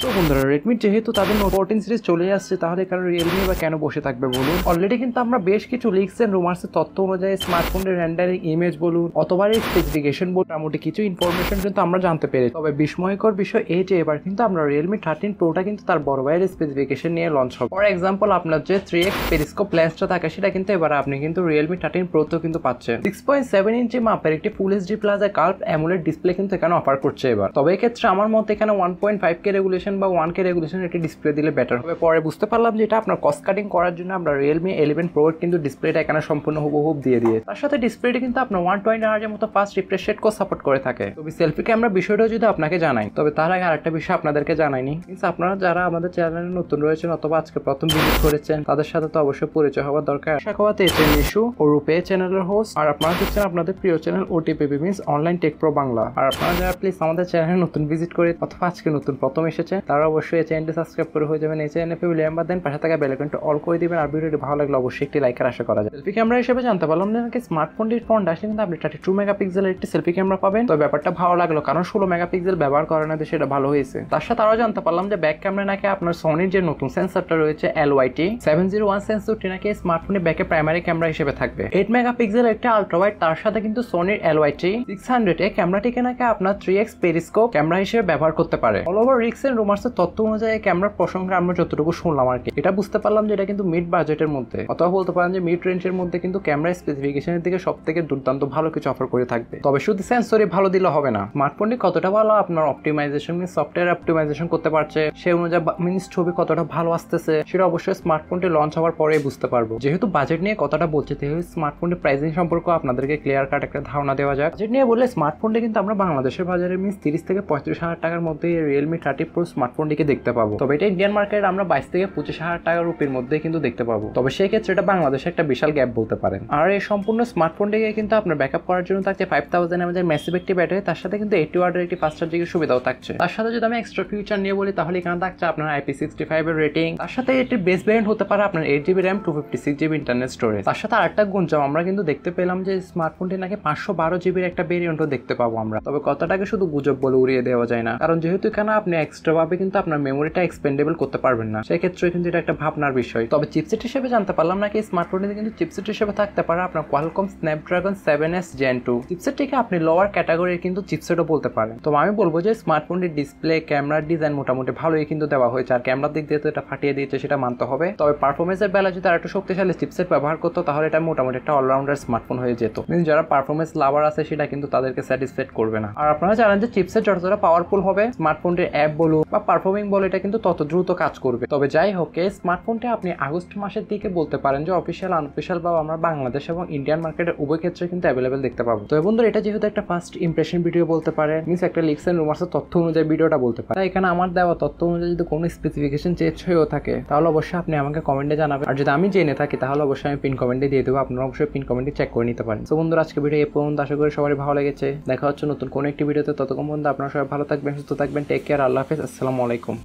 তো বন্ধুরা রেডমি যেহেতু তাদের নোট 14 সিরিজ চলে আসছে, তাহলে কারণ রিয়েলমি বা কেন বসে থাকবে বলুন। অলরেডি কিন্তু আমরা বেশ কিছু লিক্স এন্ড রুমার্সের তথ্য অনুযায়ী স্মার্টফোনের রেন্ডারিং ইমেজ বলুন অথবা এর স্পেসিফিকেশন বলুন মোটামুটি কিছু ইনফরমেশন কিন্তু আমরা জানতে পেরেছি। তবে বিস্ময়কর বিষয় এই যে এবার কিন্তু আমরা রিয়েলমি 13 প্রোটা কিন্তু তার বড় ভাইয়ের স্পেসিফিকেশন নিয়ে লঞ্চ হবে। ফর এক্সাম্পল আপনার যে 3x পেরিস্কোপ লেন্সটা থাকে সেটা কিন্তু এবার আপনি কিন্তু রিয়েলমি 13 প্রোতেও কিন্তু পাচ্ছেন। 6.7 ইঞ্চি মাপের একটি full HD plus curve AMOLED display কিন্তু এখানে অফার করছে এবার। তবে এই ক্ষেত্রে আমার মতে এখানে 1.5K রেগুলেশন বা 1K রেগুলেশন একটি ডিসপ্লে দিলে বেটার হবে। পরে বুঝতে পারলাম যে এটা আপনার কস্ট কাটিং করার জন্য আমরা রিয়েলমি 11 প্রো কিন্তু ডিসপ্লেটা এখানে সম্পূর্ণ হুবহু দিয়ে দিয়ে তার সাথে ডিসপ্লেটি কিন্তু আপনার 120 হার্জের মতো ফাস্ট রিফ্রেশ রেট কো সাপোর্ট করে থাকে। তবে সেলফি ক্যামেরা বিষয়টাও যদি আপনাকে জানাই, তবে তার আগে আরেকটা বিষয় আপনাদেরকে জানাইনি। কিন্তু আপনারা যারা আমাদের চ্যানেলে নতুন রয়েছেন অথবা আজকে প্রথম ভিজিট করেছেন তাদের সাথে তো অবশ্যই পরিচয় হওয়ার দরকার। আশা করাতে এছেন ইস্যু ও রূপে চ্যানেলের হোস্ট, আর আপনারা দেখছেন আপনাদের প্রিয় channel OTPP means online tech pro Bangla. আর আপনারা যারা প্লিজ আমাদের চ্যানেলে নতুন ভিজিট করে অথবা আজকে নতুন প্রথম এসেছেন তারা অবশ্যই এই চ্যানেলটি সাবস্ক্রাইব করে হয়ে যাবেন। এই চ্যানেলে ফ্যামিলি মেম্বার দেন, পাশে থাকা বেল আইকনটা অল করে দিবেন। আর ভিডিওটি ভালো লাগলে অবশ্যই একটি লাইকের আশা করা যায়। সেলফি ক্যামেরা হিসেবে জানতে পারলাম যে নাকি স্মার্টফোনটির ফ্রন্ট আসলে কিন্তু আপনি 32 মেগাপিক্সেলের একটি সেলফি ক্যামেরা পাবেন। তো ব্যাপারটা ভালো লাগলো কারণ 16 মেগাপিক্সেল ব্যবহার করে না, সেটা ভালো হয়েছে। তার সাথে আরও জানতে পারলাম যে ব্যাক ক্যামেরা নাকি আপনার সোনির যে নতুন সেন্সরটা রয়েছে LYT 701 সেন্সরটি নাকি স্মার্টফোনের ব্যাকে প্রাইমারি ক্যামেরা হিসেবে থাকবে। 8 মেগাপিক্সেল একটা আলট্রা ওয়াইড, তার সাথে কিন্তু সোনির LYT 600 এই ক্যামেরাটিকে নাকি আপনার 3x পেরিস্কোপ ক্যামেরা হিসেবে ব্যবহার করতে পারে। অল ওভার রিক্স এন্ড রুমার্সের তথ্য অনুযায়ী এই ক্যামেরার প্রসঙ্গে আমরা যতটুকু শুনলাম আর কি, এটা বুঝতে পারলাম যে এটা কিন্তু মিড বাজেটের মধ্যে অথবা বলতে পারেন যে মিড রেঞ্জের মধ্যে কিন্তু ক্যামেরা স্পেসিফিকেশনের দিকে সব থেকে দুর্দান্ত ভালো কিছু অফার করে থাকবে। তবে শুধু সেন্সরই ভালো দিলে হবে না, স্মার্টফোনটি কতটা ভালো আপনার অপটিমাইজেশন মিন্স সফটওয়্যার অপটিমাইজেশন করতে পারছে সেই অনুযায়ী মিন্স ছবি কতটা ভালো আসতেছে সেটা অবশ্যই স্মার্টফোনটি লঞ্চ হওয়ার পরেই বুঝতে পারবো। যেহেতু বাজেট নিয়ে কথাটা বলছি তাহলে স্মার্টফোনটির প্রাইসিং সম্পর্কে আপনাদেরকে ক্লিয়ার কাট একটা ধারণা দেওয়া যায়। বাজেট নিয়ে বললে স্মার্টফোনটি কিন্তু আমরা বাংলাদেশের বাজারে মিন্স 30 থেকে 35 হাজার টাকার মধ্যে রিয়েলমি 30 প্রো স্মার্টফোনটিকে দেখতে পাবো। তবে এটা ইন্ডিয়ান মার্কেট আমরা 22 থেকে 25 হাজার টাকা রুপির মধ্যে কিন্তু দেখতে পাবো। তবে সেই ক্ষেত্রে এটা বাংলাদেশে একটা বিশাল গ্যাপ বলতে পারেন। আর এই সম্পূর্ণ স্মার্টফোনটিকে কিন্তু আপনার ব্যাকআপ করার জন্য থাকছে 5000 mAh ম্যাসিভ একটি ব্যাটারি, তার সাথে কিন্তু 80 ওয়াটের একটি ফাস্ট চার্জিংয়ের সুবিধাও থাকছে। তার সাথে যদি আমি এক্সট্রা ফিচার নিয়ে বলি তাহলে এখানে থাকছে আপনার IP65 এর রেটিং, তার সাথে এটির বেস ভ্যারিয়েন্ট হতে পারে আপনার 8GB RAM 256GB internal storage. তার সাথে আরেকটা গুঞ্জন আমরা কিন্তু দেখতে পেলাম যে স্মার্টফোনটি নাকি 512GB একটা ভেরিয়েন্টও দেখতে পাবো আমরা। তবে কথাটাকে শুধু গুজব বলে উড়িয়ে দেওয়া যায় না, কারণ যেহেতু এখানে আপনি এক্সট্রা ভাবে কিন্তু আপনার মেমোরিটা এক্সপেন্ডেবল করতে পারবেন না, সেই ক্ষেত্রে কিন্তু এটা একটা ভাবনার বিষয়। তবে চিপসেট হিসেবে জানতে পারলাম নাকি স্মার্টফোনটিতে কিন্তু চিপসেট হিসেবে থাকতে পারে আপনার কোয়ালকম স্ন্যাপড্রাগন 7S Gen 2 চিপসেটটিকে আপনি লোয়ার ক্যাটাগরির কিন্তু চিপসেটও বলতে পারেন। তো আমি বলবো যে স্মার্টফোনটির ডিসপ্লে ক্যামেরার ডিজাইন মোটামুটি ভালোই কিন্তু দেওয়া হয়েছে, আর ক্যামেরার দিক দিয়ে তো এটা ফাটিয়ে দিয়েছে সেটা মানতে হবে। তবে পারফরমেন্সের বেলা যদি আর একটু শক্তিশালী চিপসেট ব্যবহার করতো তাহলে এটা মোটামুটি একটা অলরাউন্ডার স্মার্টফোন হয়ে যেত। মিন্স যারা পারফরমেন্স লাভার আছে সেটা কিন্তু তাদেরকে স্যাটিসফাইড করবে না। আর আপনারা জানেন যে চিপসেট যতটা পাওয়ারফুল হবে স্মার্টফোনটির অ্যাপ বলুন বা পারফর্মিং বলো এটা কিন্তু তত দ্রুত কাজ করবে। তবে যাই হোক এই স্মার্টফোনটি আপনি আগস্ট মাসের দিকে বলতে পারেন যে অফিসিয়াল আনঅফিসিয়াল বা আমরা বাংলাদেশ এবং ইন্ডিয়ান মার্কেটের উভয় ক্ষেত্রে কিন্তু অ্যাভেলেবেল দেখতে পাবো। তো বন্ধুরা এটা যেহেতু একটা ফার্স্ট ইমপ্রেশন ভিডিও বলতে পারেন মিন্স একটা লিক্স এন্ড রুমার্সের তথ্য অনুযায়ী ভিডিওটা বলতে পারেন, তাই এখানে আমার দেওয়া তথ্য অনুযায়ী যদি কোনো স্পেসিফিকেশন চেঞ্জ হয়েও থাকে তাহলে অবশ্যই আপনি আমাকে কমেন্টে জানাবেন, আর যদি আমি জেনে থাকি তাহলে অবশ্যই আমি পিন কমেন্টে দিয়ে দেবো, আপনারা অবশ্যই পিন কমেন্টে চেক করে নিতে পারেন। তো বন্ধুরা আজকে ভিডিও এই পর্যন্ত, আশা করি সবারই ভালো লেগেছে। দেখা হচ্ছে নতুন কোনো একটি ভিডিওতে, ততক্ষণ পর্যন্ত আপনারা সবাই ভালো থাকবেন, সুস্থ থাকবেন, টেক কেয়ার, আল্লাহ হাফেজ, আসসালামু আলাইকুম।